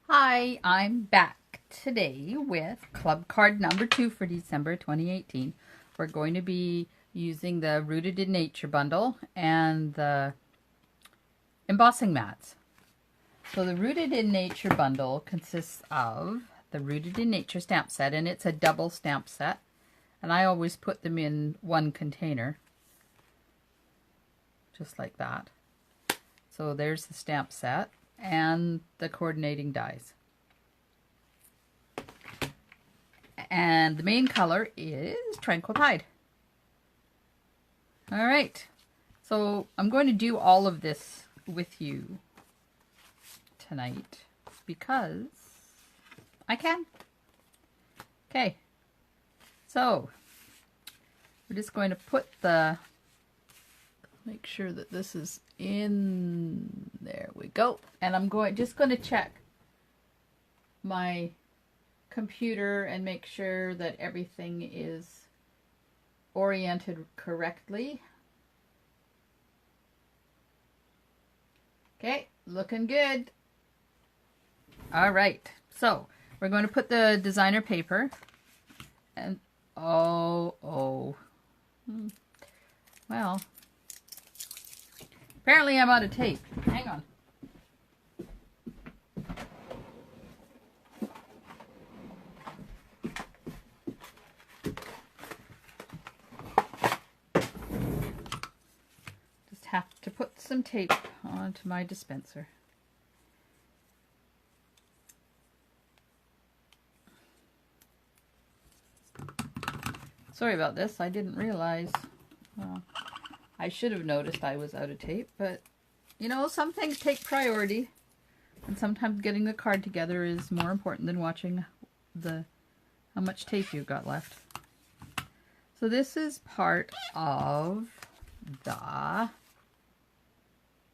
Hi, I'm back today with club card number 2 for December 2018. We're going to be using the Rooted in Nature bundle and the embossing mats. So the Rooted in Nature bundle consists of the Rooted in Nature stamp set, and it's a double stamp set. And I always put them in one container, just like that. So there's the stamp set and the coordinating dies. And the main color is Tranquil Tide. All right, so I'm going to do all of this with you tonight because I can. Okay, so we're just going to put make sure that this is in, there we go. And I'm just going to check my computer and make sure that everything is oriented correctly. Okay, looking good. All right, so we're going to put the designer paper and well, apparently I'm out of tape. Hang on. Just have to put some tape onto my dispenser. Sorry about this. I didn't realize. Well, I should have noticed I was out of tape, but you know, some things take priority, and sometimes getting the card together is more important than watching how much tape you've got left. So this is part of the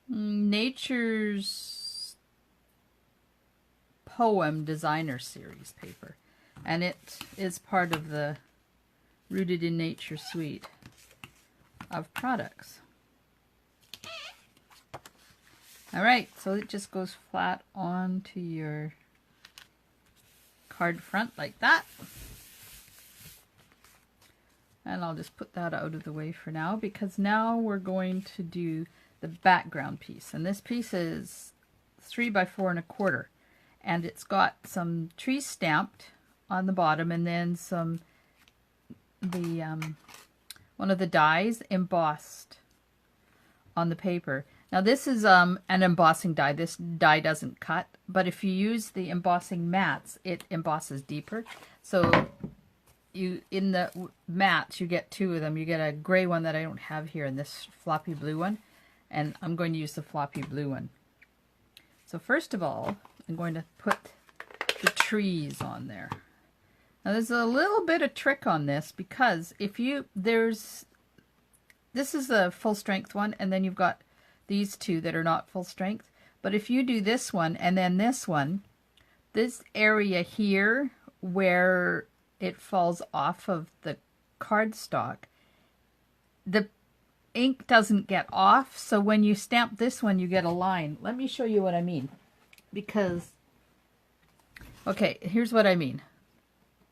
Nature's Poem Designer Series paper, and it is part of the Rooted in Nature suite of products. All right, so it just goes flat onto your card front like that. And I'll just put that out of the way for now, because now we're going to do the background piece. And this piece is 3 by 4 1/4. And it's got some trees stamped on the bottom, and then one of the dies embossed on the paper. Now this is an embossing die. This die doesn't cut, but if you use the embossing mats, it embosses deeper. So in the mats, you get 2 of them. You get a gray one that I don't have here, and this floppy blue one, and I'm going to use the floppy blue one. So first of all, I'm going to put the trees on there. Now there's a little bit of trick on this, because this is the full strength one, and then you've got these 2 that are not full strength. But if you do this one and then this one, this area here where it falls off of the cardstock, the ink doesn't get off, so when you stamp this one you get a line. Let me show you what I mean, because okay, here's what I mean.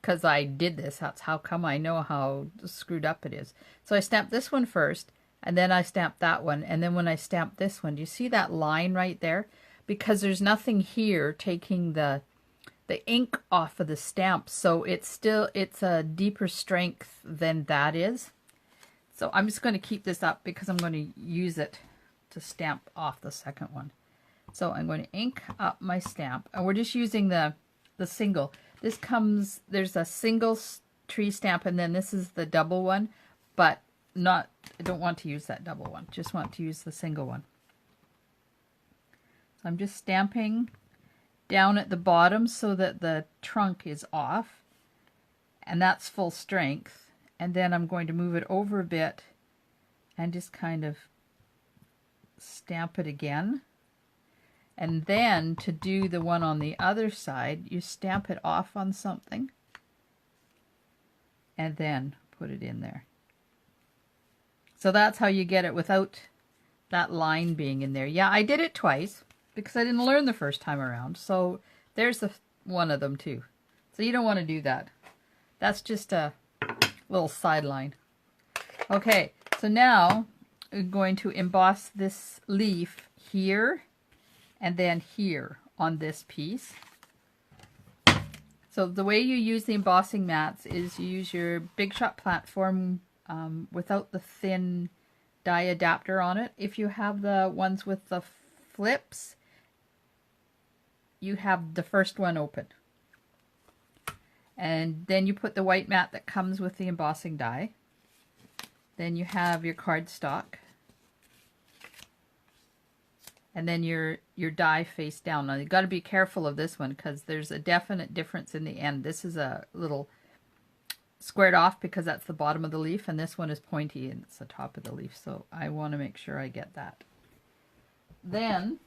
Because I did this, that's how come I know how screwed up it is. So I stamped this one first, and then I stamped that one, and then when I stamped this one, do you see that line right there? Because there's nothing here taking the ink off of the stamp, so it's a deeper strength than that is. So I'm just going to keep this up because I'm going to use it to stamp off the second one. So I'm going to ink up my stamp, and we're just using the single. There's a single tree stamp, and then this is the double one, but I don't want to use that double one, just want to use the single one. So I'm just stamping down at the bottom so that the trunk is off, and that's full strength. And then I'm going to move it over a bit and just kind of stamp it again. And then to do the one on the other side, you stamp it off on something and then put it in there. So that's how you get it without that line being in there. Yeah, I did it twice because I didn't learn the first time around. So There's the one of them too. So you don't want to do that. That's just a little sideline. Okay, so now we're going to emboss this leaf here and then here on this piece. So the way you use the embossing mats is you use your Big Shot platform without the thin die adapter on it. If you have the ones with the flips, you have the first one open. And then you put the white mat that comes with the embossing die. Then you have your cardstock. And then your die face down. Now you've got to be careful of this one because there's a definite difference in the end. This is a little squared off because that's the bottom of the leaf, and this one is pointy and it's the top of the leaf. So I want to make sure I get that. Then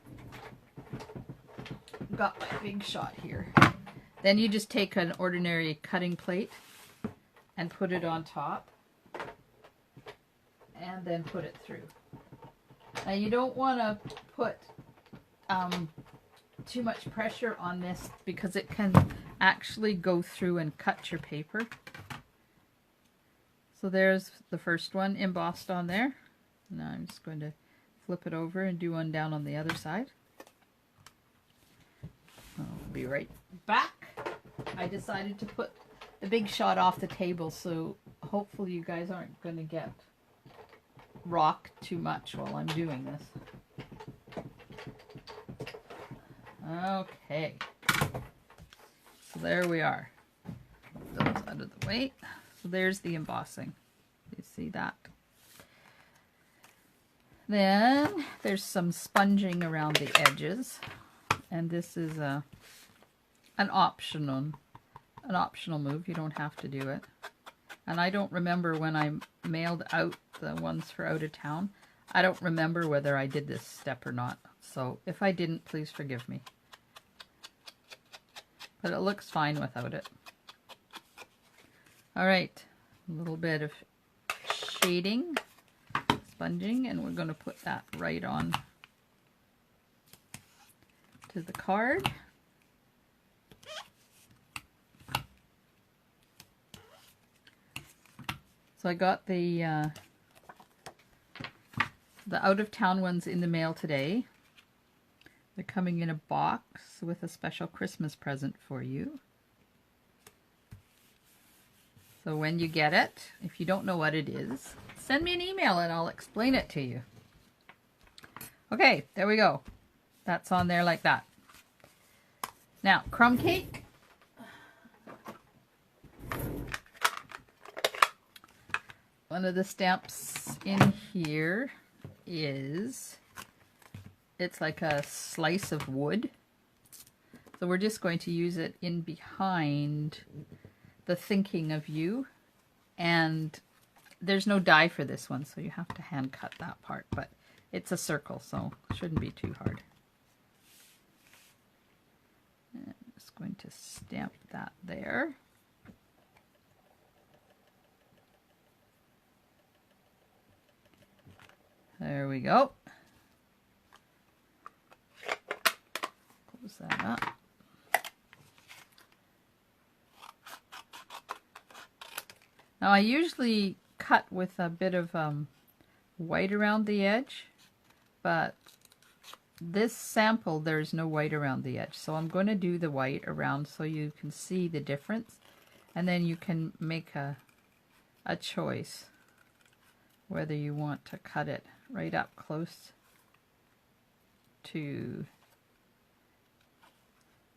got my Big Shot here. Then you just take an ordinary cutting plate and put it on top and then put it through. Now you don't want to put too much pressure on this because it can actually go through and cut your paper. So there's the first one embossed on there. Now I'm just going to flip it over and do one down on the other side. I'll be right back. I decided to put the Big Shot off the table, so hopefully you guys aren't going to get rocked too much while I'm doing this. Okay. So there we are. Those out of the way. So there's the embossing. You see that? Then there's some sponging around the edges. And this is an optional move. You don't have to do it. And I don't remember when I mailed out the ones for out of town. I don't remember whether I did this step or not. So if I didn't, please forgive me. But it looks fine without it. All right, a little bit of shading, sponging, and we're going to put that right on to the card. So I got the out-of-town ones in the mail today. They're coming in a box with a special Christmas present for you. So when you get it, if you don't know what it is, send me an email and I'll explain it to you. Okay, there we go. That's on there like that. Now, crumb cake. One of the stamps in here is, it's like a slice of wood. So we're just going to use it in behind the thinking of you. And there's no die for this one, so you have to hand cut that part. But it's a circle, so it shouldn't be too hard. And I'm just going to stamp that there. There we go. Close that up. Now I usually cut with a bit of white around the edge, but this sample there's no white around the edge. So I'm going to do the white around so you can see the difference, and then you can make a choice whether you want to cut it right up close to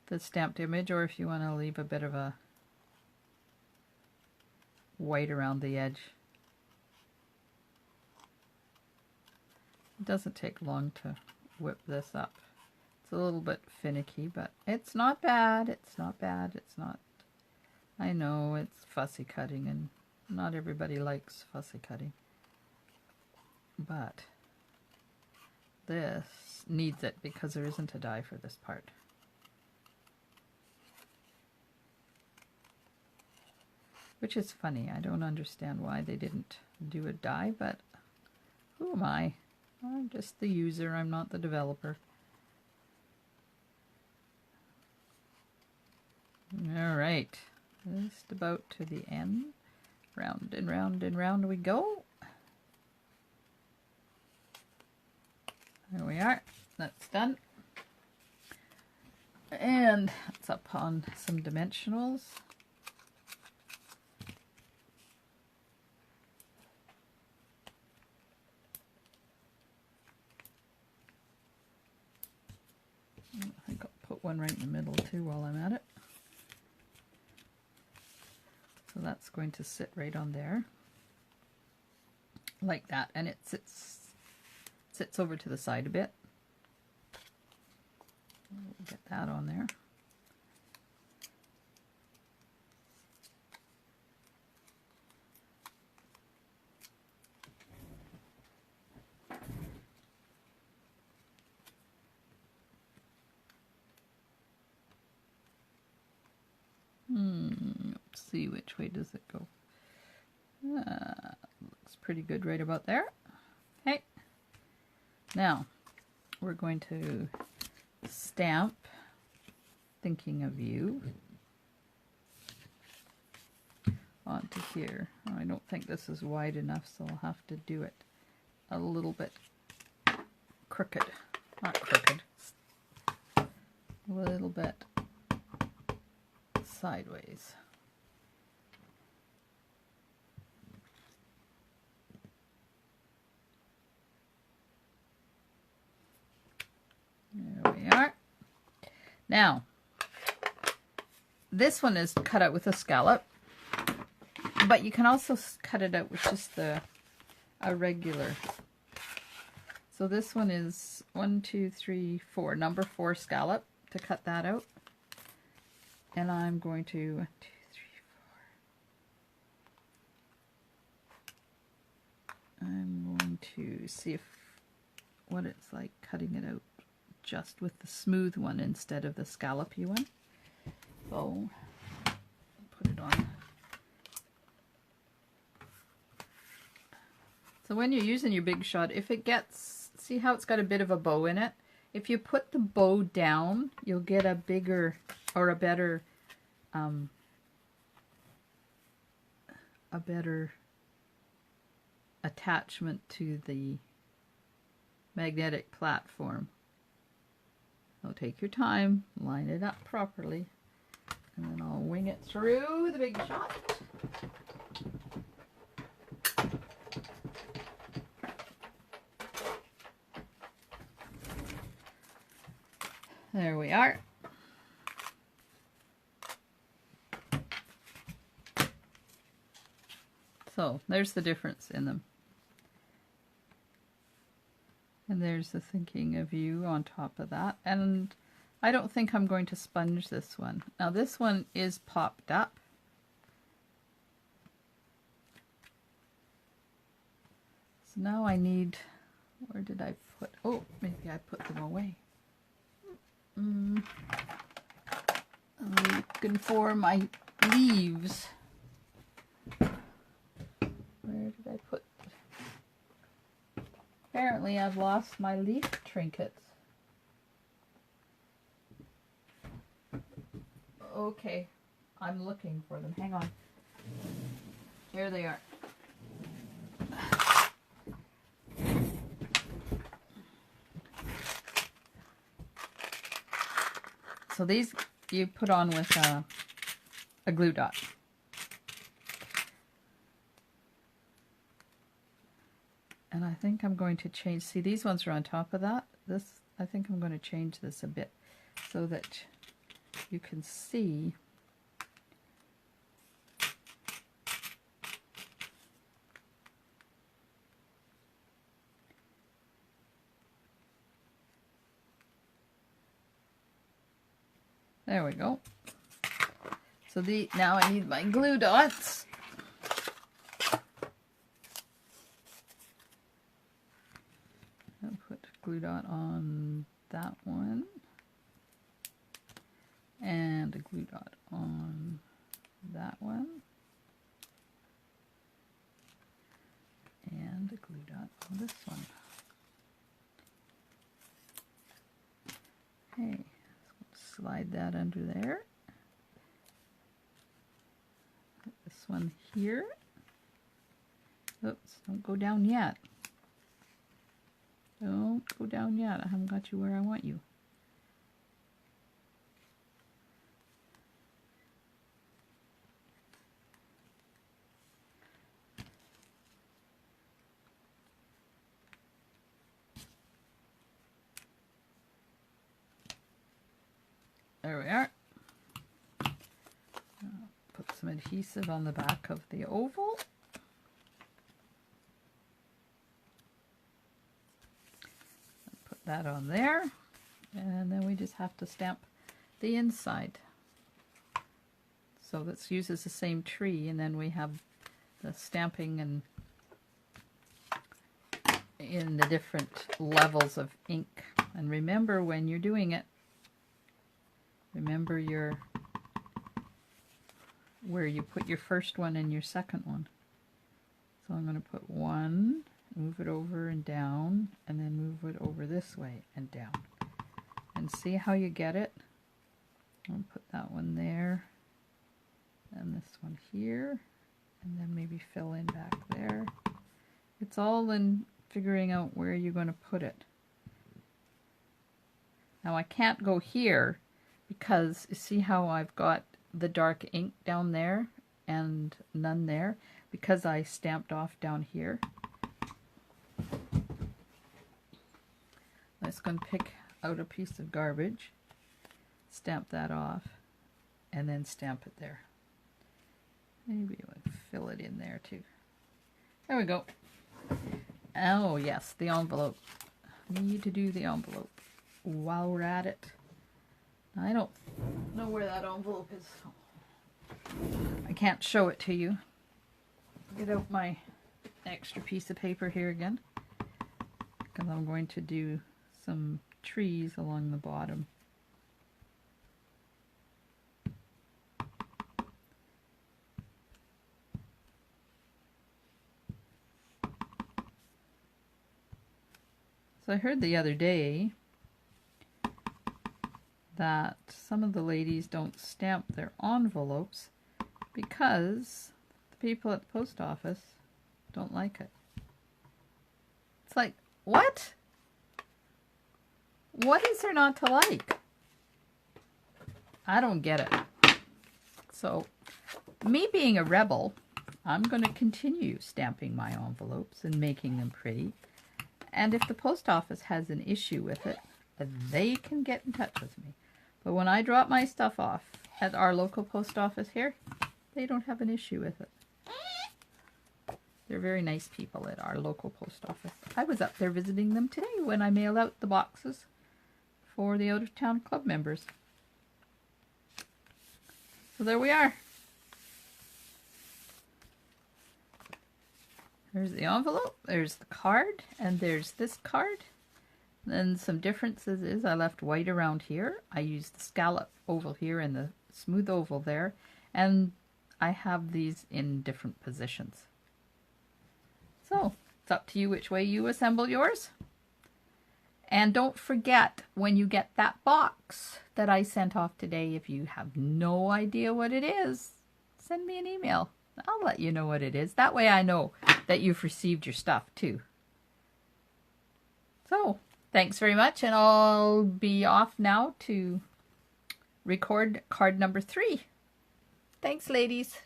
the stamped image, or if you want to leave a bit of a white around the edge. It doesn't take long to whip this up. It's a little bit finicky, but it's not bad. It's not bad. It's not... I know it's fussy cutting, and not everybody likes fussy cutting. But this needs it because there isn't a die for this part. Which is funny. I don't understand why they didn't do a die, but who am I? I'm just the user. I'm not the developer. All right, just about to the end. Round and round and round we go. There we are. That's done. And it's up on some dimensionals. I think I'll put one right in the middle too while I'm at it. So that's going to sit right on there. Like that. And it sits over to the side a bit. We'll get that on there. Let's see, which way does it go? Looks pretty good right about there. Okay. Now, we're going to stamp Thinking of You onto here. I don't think this is wide enough, so I'll have to do it a little bit crooked. Not crooked. A little bit sideways. There we are. Now, this one is cut out with a scallop, but you can also cut it out with just a regular. So this one is 1, 2, 3, 4, number 4 scallop to cut that out. And I'm going to 1, 2, 3, 4. I'm going to see if what it's like cutting it out just with the smooth one instead of the scallopy one. So put it on. So when you're using your Big Shot, if it gets, see how it's got a bit of a bow in it? If you put the bow down, you'll get a bigger or a better attachment to the magnetic platform. So take your time, line it up properly, and then I'll wing it through the Big Shot. There we are. So there's the difference in them. And there's the Thinking of You on top of that. And I don't think I'm going to sponge this one. Now this one is popped up. So now I need, where did I put, oh, maybe I put them away. I'm looking for my leaves. Where did I put? Apparently I've lost my leaf trinkets. Okay, I'm looking for them. Hang on. Here they are. So these you put on with a glue dot. And I think I'm going to change, see these ones are on top of that. This, I think I'm going to change this a bit so that you can see there we go. So now I need my glue dots. I'll put glue dot on that one. And a glue dot on that one. And a glue dot on this one. Okay, so slide that under there. one here. Oops, don't go down yet. Don't go down yet. I haven't got you where I want you. There we are. Put some adhesive on the back of the oval. Put that on there. And then we just have to stamp the inside. So this uses the same tree, and then we have the stamping and in the different levels of ink. And remember, when you're doing it, remember where you put your first one and your second one. So I'm going to put one, move it over and down, and then move it over this way and down. And see how you get it? I'll put that one there, and this one here, and then maybe fill in back there. It's all in figuring out where you're going to put it. Now I can't go here, because you see how I've got the dark ink down there and none there, because I stamped off down here. I'm just going to pick out a piece of garbage, stamp that off, and then stamp it there. Maybe we'll fill it in there too. There we go. Oh yes, the envelope. Need to do the envelope while we're at it. I don't know where that envelope is. I can't show it to you. Get out my extra piece of paper here again, because I'm going to do some trees along the bottom. So I heard the other day that some of the ladies don't stamp their envelopes because the people at the post office don't like it. It's like, what? What is there not to like? I don't get it. So, me being a rebel, I'm going to continue stamping my envelopes and making them pretty. And if the post office has an issue with it, they can get in touch with me. But when I drop my stuff off at our local post office here, they don't have an issue with it. They're very nice people at our local post office. I was up there visiting them today when I mailed out the boxes for the out-of-town club members. So there we are. There's the envelope, there's the card, and there's this card. Then some differences is I left white around here. I used the scallop oval here and the smooth oval there. And I have these in different positions. So, it's up to you which way you assemble yours. And don't forget, when you get that box that I sent off today, if you have no idea what it is, send me an email. I'll let you know what it is. That way I know that you've received your stuff too. So, thanks very much, and I'll be off now to record card number 3. Thanks, ladies.